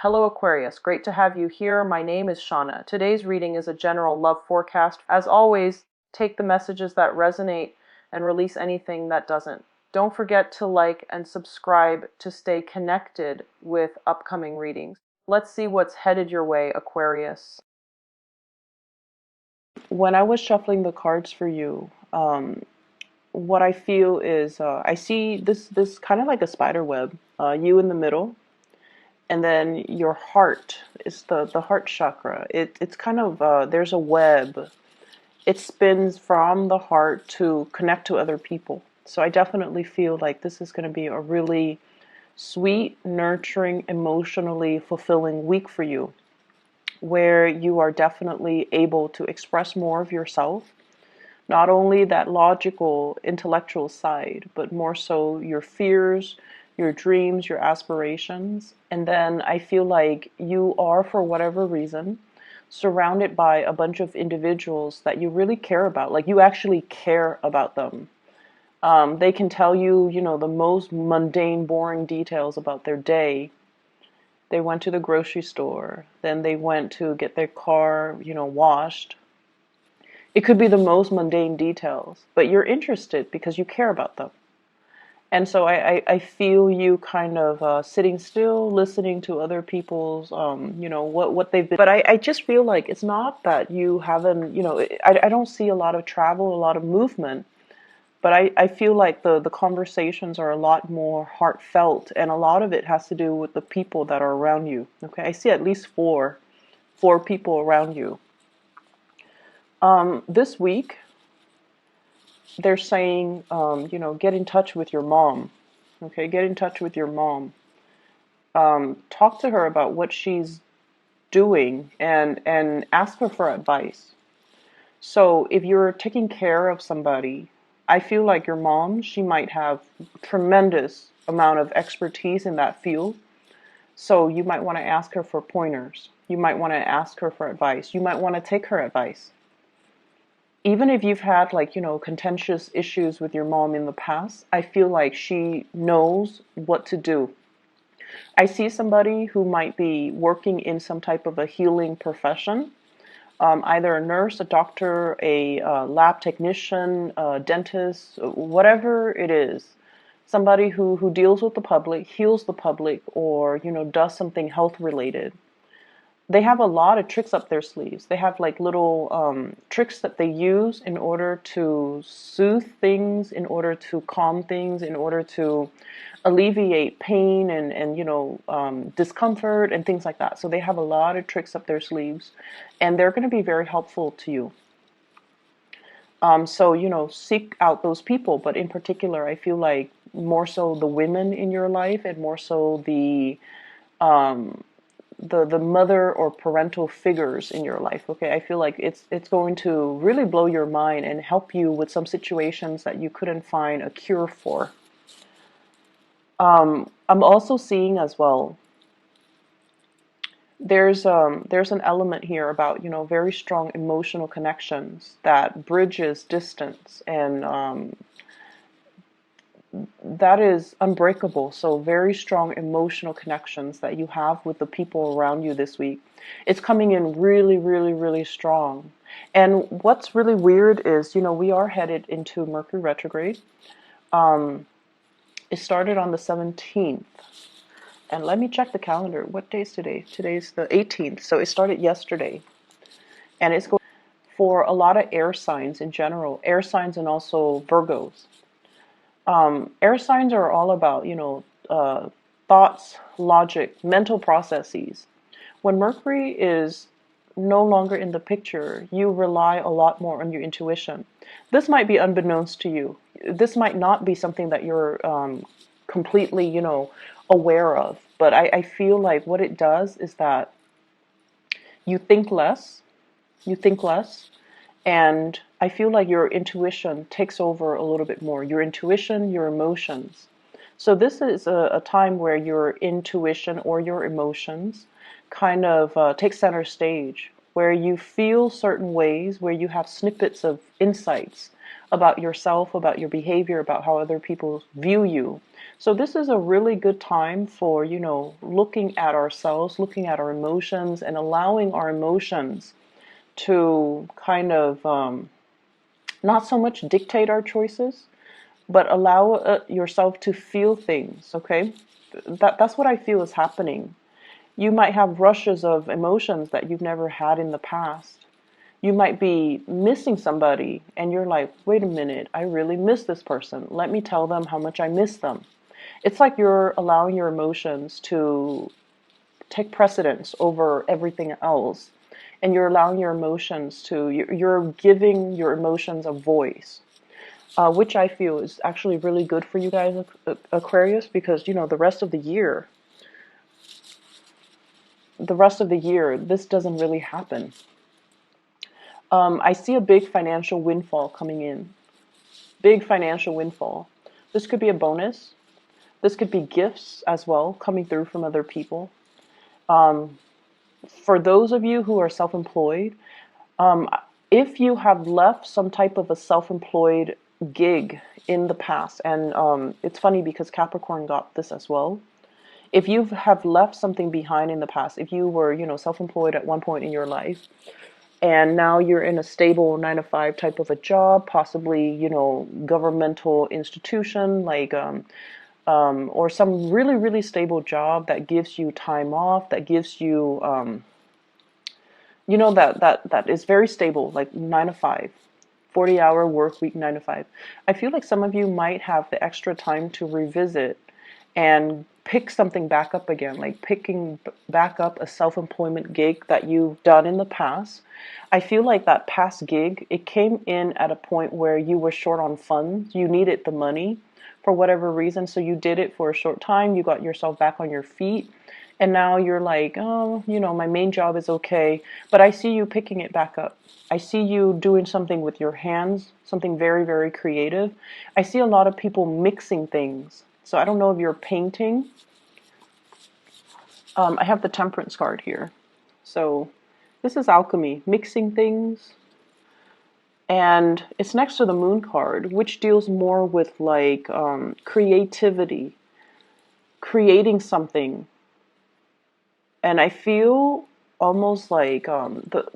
Hello Aquarius, great to have you here. My name is Shauna. Today's reading is a general love forecast. As always, take the messages that resonate and release anything that doesn't. Don't forget to like and subscribe to stay connected with upcoming readings. Let's see what's headed your way, Aquarius. When I was shuffling the cards for you, what I feel is I see this kind of like a spider web, you in the middle. And then your heart is the heart chakra. It's kind of, there's a web. It spins from the heart to connect to other people. So I definitely feel like this is going to be a really sweet, nurturing, emotionally fulfilling week for you, where you are definitely able to express more of yourself. Not only that logical, intellectual side, but more so your fears, your dreams, your aspirations. And then I feel like you are, for whatever reason, surrounded by a bunch of individuals that you really care about. Like you actually care about them. They can tell you, the most mundane, boring details about their day. They went to the grocery store, then they went to get their car, washed. It could be the most mundane details, but you're interested because you care about them. And so I feel you kind of sitting still, listening to other people's, what they've been. But I just feel like it's not that you haven't, I don't see a lot of travel, a lot of movement, but I feel like the conversations are a lot more heartfelt, and a lot of it has to do with the people that are around you. Okay, I see at least four people around you. This week, they're saying, get in touch with your mom. Okay, get in touch with your mom. Talk to her about what she's doing and ask her for advice. So if you're taking care of somebody, I feel like your mom, she might have tremendous amount of expertise in that field. So you might want to ask her for pointers. You might want to ask her for advice. You might want to take her advice. Even if you've had contentious issues with your mom in the past, I feel like she knows what to do. I see somebody who might be working in some type of a healing profession, either a nurse, a doctor, a lab technician, a dentist, whatever it is. Somebody who deals with the public, heals the public, or does something health related. They have a lot of tricks up their sleeves. They have like little tricks that they use in order to soothe things, in order to calm things, in order to alleviate pain and discomfort and things like that. So they have a lot of tricks up their sleeves, and they're going to be very helpful to you. So seek out those people, but in particular, I feel like more so the women in your life, and more so the mother or parental figures in your life. Okay, I feel like it's going to really blow your mind and help you with some situations that you couldn't find a cure for. I'm also seeing as well, there's an element here about very strong emotional connections that bridges distance, and that is unbreakable. So very strong emotional connections that you have with the people around you this week. It's coming in really, really, really strong. And what's really weird is, we are headed into Mercury retrograde. It started on the 17th. And let me check the calendar. What day is today? Today's the 18th. So it started yesterday. And it's going for a lot of air signs in general, air signs and also Virgos. Air signs are all about, thoughts, logic, mental processes. When Mercury is no longer in the picture, you rely a lot more on your intuition. This might be unbeknownst to you. This might not be something that you're completely, aware of. But I feel like what it does is that you think less, and I feel like your intuition takes over a little bit more. Your intuition, your emotions. So this is a time where your intuition or your emotions kind of take center stage, where you feel certain ways, where you have snippets of insights about yourself, about your behavior, about how other people view you. So this is a really good time for, looking at ourselves, looking at our emotions, and allowing our emotions to kind of not so much dictate our choices, but allow yourself to feel things, okay? That's what I feel is happening. You might have rushes of emotions that you've never had in the past. You might be missing somebody and you're like, wait a minute, I really miss this person. Let me tell them how much I miss them. It's like you're allowing your emotions to take precedence over everything else. And you're allowing your emotions to, you're giving your emotions a voice, which I feel is actually really good for you guys, Aquarius, because, the rest of the year, this doesn't really happen. I see a big financial windfall coming in. Big financial windfall. This could be a bonus. This could be gifts as well coming through from other people. For those of you who are self-employed, if you have left some type of a self-employed gig in the past, and it's funny because Capricorn got this as well. If you have left something behind in the past, if you were, self-employed at one point in your life, and now you're in a stable 9 to 5 type of a job, possibly, governmental institution, like, or some really, really stable job that gives you time off, that gives you, that is very stable, like 9 to 5, 40-hour work week, 9 to 5. I feel like some of you might have the extra time to revisit and pick something back up again, like picking back up a self-employment gig that you've done in the past. I feel like that past gig, it came in at a point where you were short on funds. You needed the money for whatever reason, so you did it for a short time. You got yourself back on your feet. And now you're like, oh, my main job is okay. But I see you picking it back up. I see you doing something with your hands, something very, very creative. I see a lot of people mixing things. So I don't know if you're painting. I have the Temperance card here. So this is alchemy, mixing things. And it's next to the Moon card, which deals more with like creativity, creating something. And I feel almost like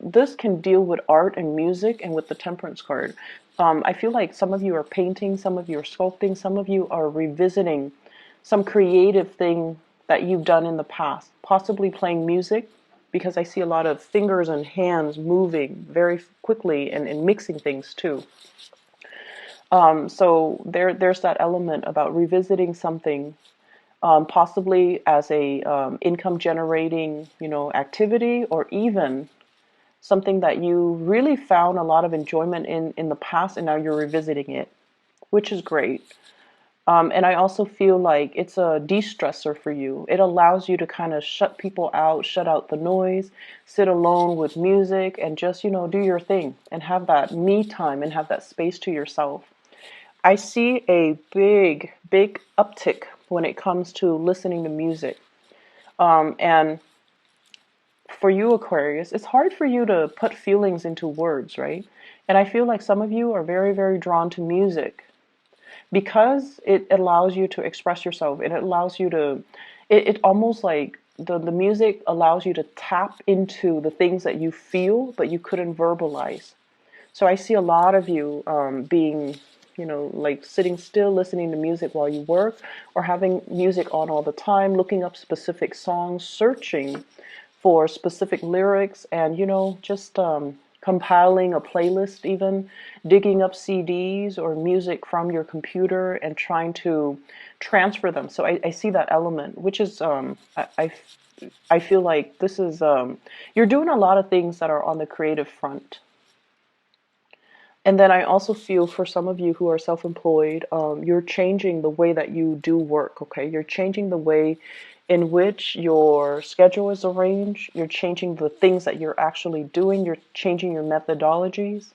this can deal with art and music, and with the Temperance card. I feel like some of you are painting, some of you are sculpting, some of you are revisiting some creative thing that you've done in the past, possibly playing music, because I see a lot of fingers and hands moving very quickly and mixing things too. So there's that element about revisiting something, possibly as a income generating, activity, or even something that you really found a lot of enjoyment in the past, and now you're revisiting it, which is great. And I also feel like it's a de-stressor for you. It allows you to kind of shut people out, shut out the noise, sit alone with music, and just, do your thing and have that me time and have that space to yourself. I see a big, big uptick when it comes to listening to music. And for you, Aquarius, it's hard for you to put feelings into words, right? And I feel like some of you are very, very drawn to music because it allows you to express yourself. It allows you to, it almost like the music allows you to tap into the things that you feel, but you couldn't verbalize. So I see a lot of you being, like sitting still, listening to music while you work, or having music on all the time, looking up specific songs, searching for specific lyrics, and, just compiling a playlist, even digging up CDs or music from your computer and trying to transfer them. So I see that element, which is, I feel like this is, you're doing a lot of things that are on the creative front. And then I also feel for some of you who are self-employed, you're changing the way that you do work, okay? You're changing the way in which your schedule is arranged. You're changing the things that you're actually doing. You're changing your methodologies.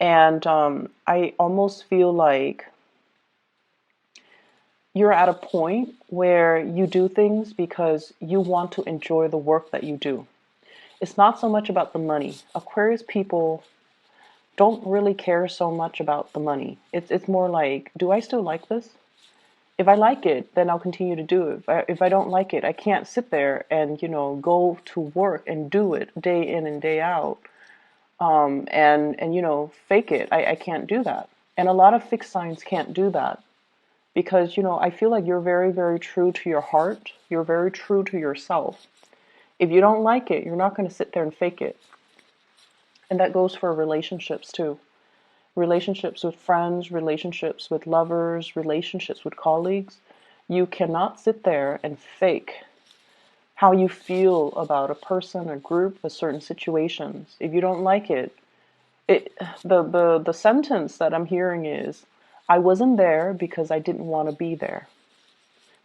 And I almost feel like you're at a point where you do things because you want to enjoy the work that you do. It's not so much about the money. Aquarius people, don't really care so much about the money. It's more like, do I still like this? If I like it, then I'll continue to do it. If I don't like it, I can't sit there and, go to work and do it day in and day out, and fake it. I can't do that. And a lot of fixed signs can't do that because, I feel like you're very, very true to your heart. You're very true to yourself. If you don't like it, you're not going to sit there and fake it. And that goes for relationships too. Relationships with friends, relationships with lovers, relationships with colleagues. You cannot sit there and fake how you feel about a person, a group, a certain situations. If you don't like it, the sentence that I'm hearing is, I wasn't there because I didn't want to be there.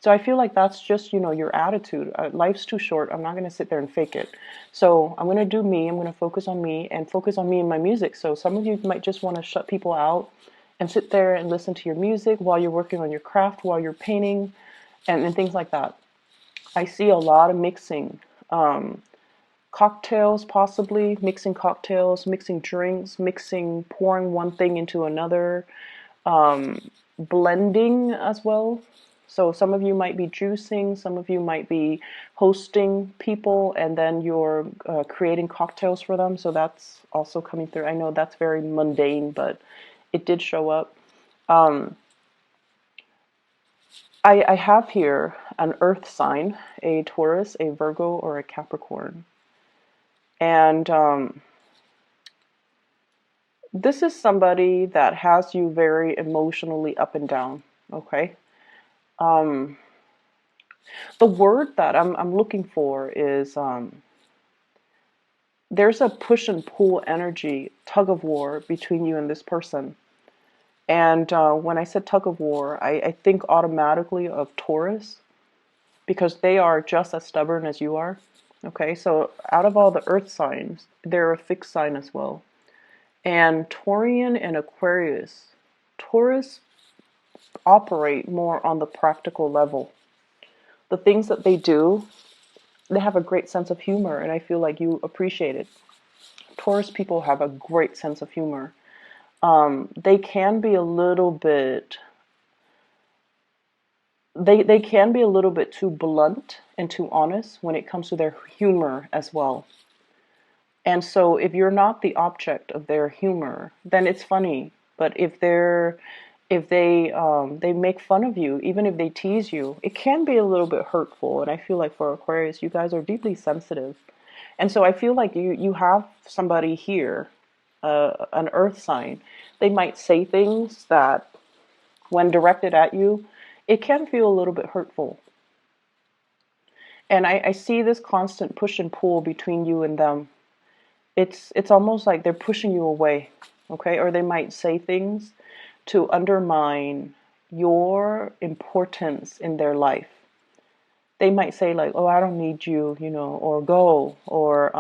So I feel like that's just, your attitude. Life's too short. I'm not going to sit there and fake it. So I'm going to do me. I'm going to focus on me and focus on me and my music. So some of you might just want to shut people out and sit there and listen to your music while you're working on your craft, while you're painting, and things like that. I see a lot of mixing. Cocktails, possibly mixing cocktails, mixing drinks, pouring one thing into another, blending as well. So some of you might be juicing, some of you might be hosting people, and then you're creating cocktails for them. So that's also coming through. I know that's very mundane, but it did show up. I have here an earth sign, a Taurus, a Virgo, or a Capricorn. And this is somebody that has you very emotionally up and down, okay? The word that I'm looking for is there's a push and pull energy, tug of war between you and this person. And when I said tug of war, I think automatically of Taurus because they are just as stubborn as you are. Okay, so out of all the earth signs, they're a fixed sign as well. And Taurian and Aquarius, Taurus operate more on the practical level. The things that they do, they have a great sense of humor, and I feel like you appreciate it. Taurus people have a great sense of humor. They can be a little bit they can be a little bit too blunt and too honest when it comes to their humor as well. And so if you're not the object of their humor, then it's funny. But if they make fun of you, even if they tease you, it can be a little bit hurtful. And I feel like for Aquarius, you guys are deeply sensitive. And so I feel like you have somebody here, an earth sign. They might say things that when directed at you, it can feel a little bit hurtful. And I see this constant push and pull between you and them. It's almost like they're pushing you away, okay? Or they might say things to undermine your importance in their life. They might say like, "Oh, I don't need you," or "Go," or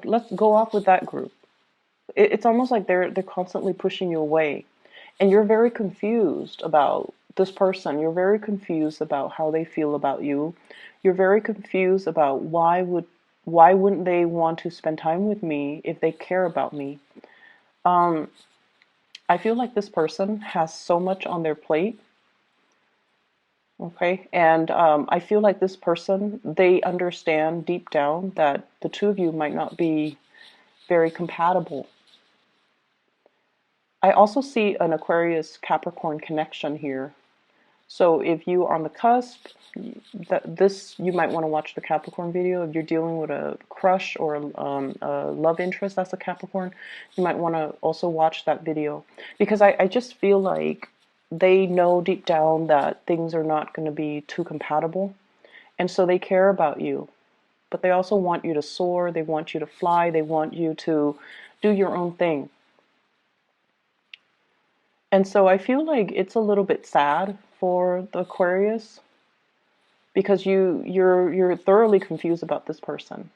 let's go off with that group. It's almost like they're constantly pushing you away, and you're very confused about this person. You're very confused about how they feel about you. You're very confused about why wouldn't they want to spend time with me if they care about me? I feel like this person has so much on their plate. Okay, and I feel like this person, they understand deep down that the two of you might not be very compatible. I also see an Aquarius Capricorn connection here. So if you are on the cusp, you might want to watch the Capricorn video. If you're dealing with a crush or a love interest that's a Capricorn, you might want to also watch that video because I just feel like they know deep down that things are not going to be too compatible, and so they care about you, but they also want you to soar. They want you to fly. They want you to do your own thing. And so I feel like it's a little bit sad for the Aquarius because you're thoroughly confused about this person.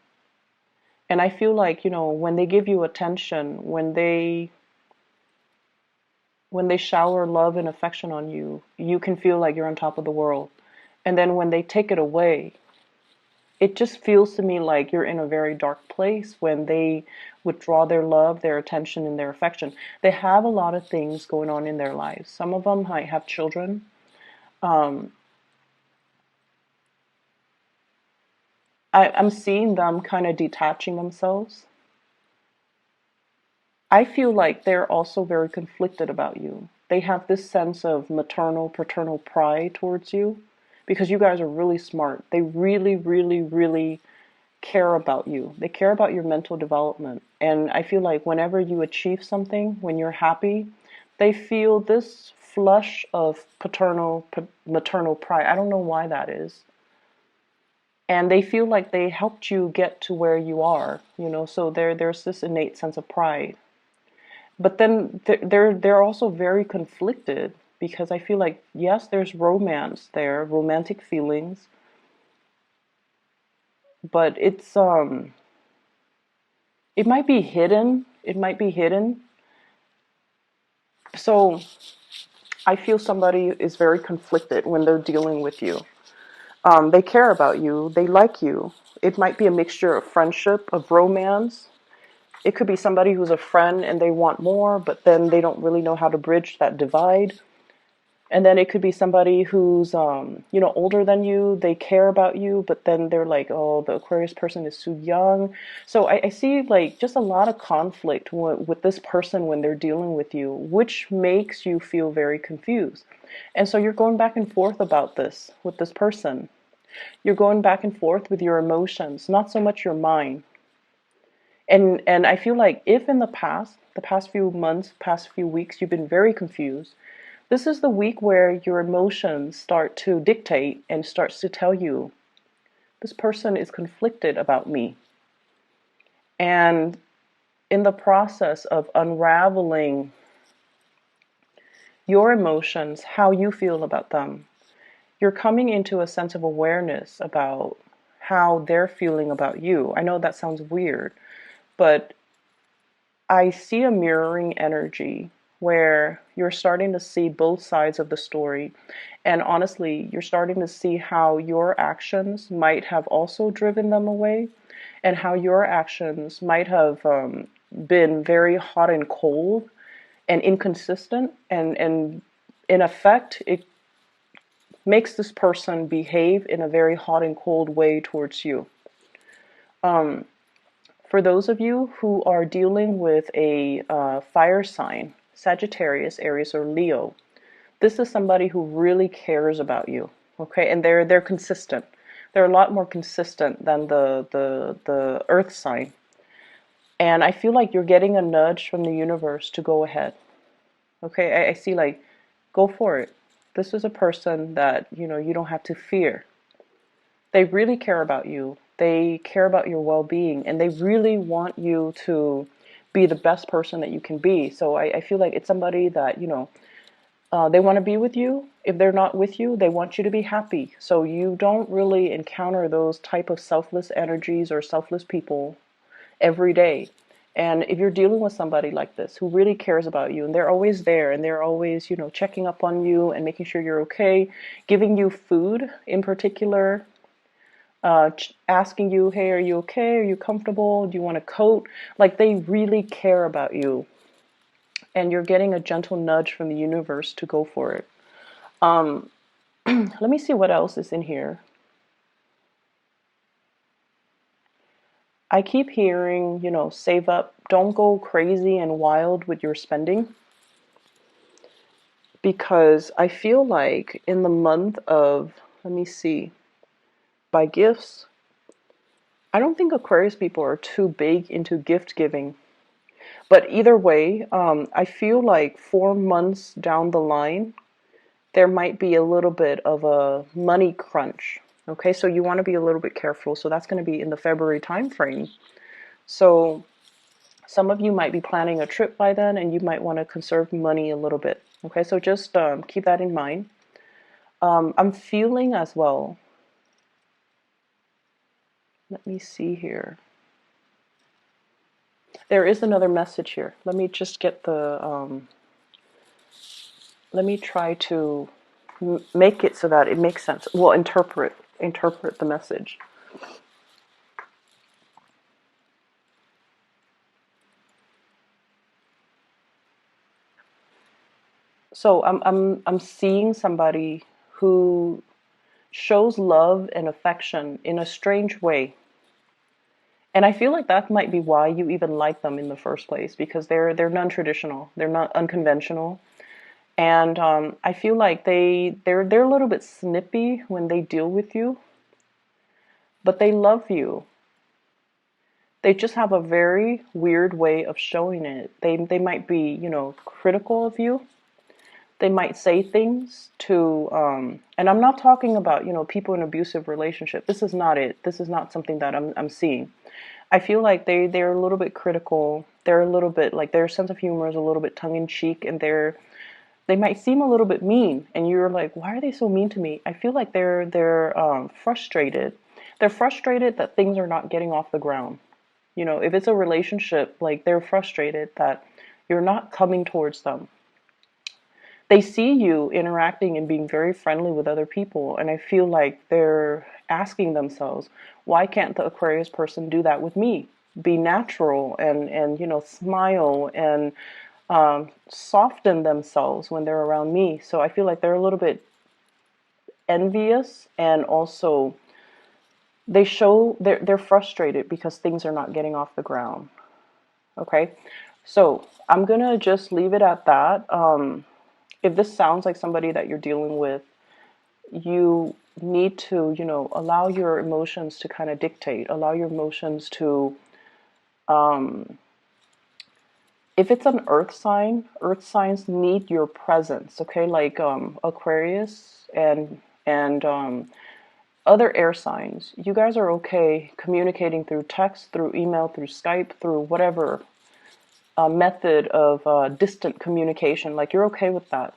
And I feel like, when they give you attention, when they shower love and affection on you, you can feel like you're on top of the world. And then when they take it away, it just feels to me like you're in a very dark place when they withdraw their love, their attention, and their affection. They have a lot of things going on in their lives. Some of them might have children. Um, I'm seeing them kind of detaching themselves. I feel like they're also very conflicted about you. They have this sense of maternal, paternal pride towards you because you guys are really smart. They really, really, really care about you. They care about your mental development. And I feel like whenever you achieve something, when you're happy, they feel this flush of paternal, maternal pride. I don't know why that is. And they feel like they helped you get to where you are, so there's this innate sense of pride. But then they're also very conflicted because I feel like, yes, there's romance there, romantic feelings, but it might be hidden. It might be hidden. So I feel somebody is very conflicted when they're dealing with you. They care about you. They like you. It might be a mixture of friendship, of romance. It could be somebody who's a friend and they want more, but then they don't really know how to bridge that divide. And then it could be somebody who's, older than you. They care about you, but then they're like, oh, the Aquarius person is too young. So I see like just a lot of conflict with this person when they're dealing with you, which makes you feel very confused. And so you're going back and forth about this with this person. You're going back and forth with your emotions, not so much your mind. And I feel like if in the past few months, past few weeks, you've been very confused, this is the week where your emotions start to dictate and starts to tell you, this person is conflicted about me. And in the process of unraveling your emotions, how you feel about them, you're coming into a sense of awareness about how they're feeling about you. I know that sounds weird, but I see a mirroring energy where you're starting to see both sides of the story. And honestly, you're starting to see how your actions might have also driven them away, and how your actions might have been very hot and cold and inconsistent. And in effect, it makes this person behave in a very hot and cold way towards you. For those of you who are dealing with a fire sign, Sagittarius, Aries, or Leo, this is somebody who really cares about you. Okay, and they're consistent. They're a lot more consistent than the Earth sign. And I feel like you're getting a nudge from the universe to go ahead. Okay, I see like, go for it. This is a person that, you don't have to fear. They really care about you. They care about your well-being, and they really want you to be the best person that you can be. So I feel like it's somebody that, they want to be with you. If they're not with you, they want you to be happy. So you don't really encounter those type of selfless energies or selfless people every day. And if you're dealing with somebody like this who really cares about you, and they're always there, and they're always, checking up on you and making sure you're okay, giving you food in particular, asking you, hey, are you okay? Are you comfortable? Do you want a coat? Like, they really care about you. And you're getting a gentle nudge from the universe to go for it. Let me see what else is in here. I keep hearing, save up. Don't go crazy and wild with your spending. Because I feel like in the month of, let me see, buy gifts. I don't think Aquarius people are too big into gift giving. But either way, I feel like 4 months down the line, there might be a little bit of a money crunch. Okay, so you want to be a little bit careful. So that's going to be in the February time frame. So some of you might be planning a trip by then, and you might want to conserve money a little bit. Okay, so just keep that in mind. I'm feeling as well. Let me see here. There is another message here. Let me just get the, let me try to make it so that it makes sense. Well, interpret the message. So I'm seeing somebody who shows love and affection in a strange way. And I feel like that might be why you even like them in the first place, because they're non-traditional, they're not unconventional, and I feel like they're a little bit snippy when they deal with you, but they love you. They just have a very weird way of showing it. They might be, critical of you. They might say things to, and I'm not talking about, people in abusive relationship. This is not it. This is not something that I'm seeing. I feel like they're a little bit critical. They're a little bit like their sense of humor is a little bit tongue in cheek, and they might seem a little bit mean. And you're like, why are they so mean to me? I feel like they're frustrated. They're frustrated that things are not getting off the ground. If it's a relationship, like they're frustrated that you're not coming towards them. They see you interacting and being very friendly with other people, and I feel like they're asking themselves, why can't the Aquarius person do that with me? Be natural and smile and soften themselves when they're around me. So I feel like they're a little bit envious, and also they're frustrated because things are not getting off the ground. Okay, so I'm gonna just leave it at that. If this sounds like somebody that you're dealing with, you need to, allow your emotions to kind of dictate, allow your emotions to, if it's an earth signs need your presence, okay? Like Aquarius and other air signs, you guys are okay communicating through text, through email, through Skype, through whatever method of distant communication. Like, you're okay with that.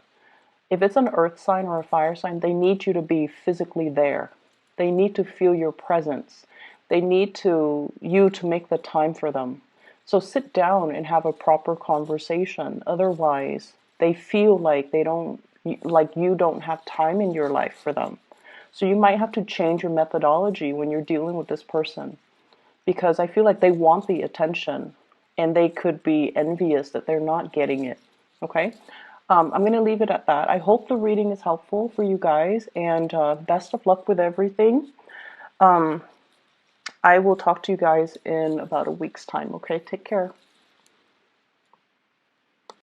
If it's an earth sign or a fire sign, they need you to be physically there. They need to feel your presence. They need you to make the time for them. So sit down and have a proper conversation. Otherwise, they feel like you don't have time in your life for them. So you might have to change your methodology when you're dealing with this person, because I feel like they want the attention and they could be envious that they're not getting it. Okay? I'm going to leave it at that. I hope the reading is helpful for you guys, and best of luck with everything. I will talk to you guys in about a week's time. Okay? Take care.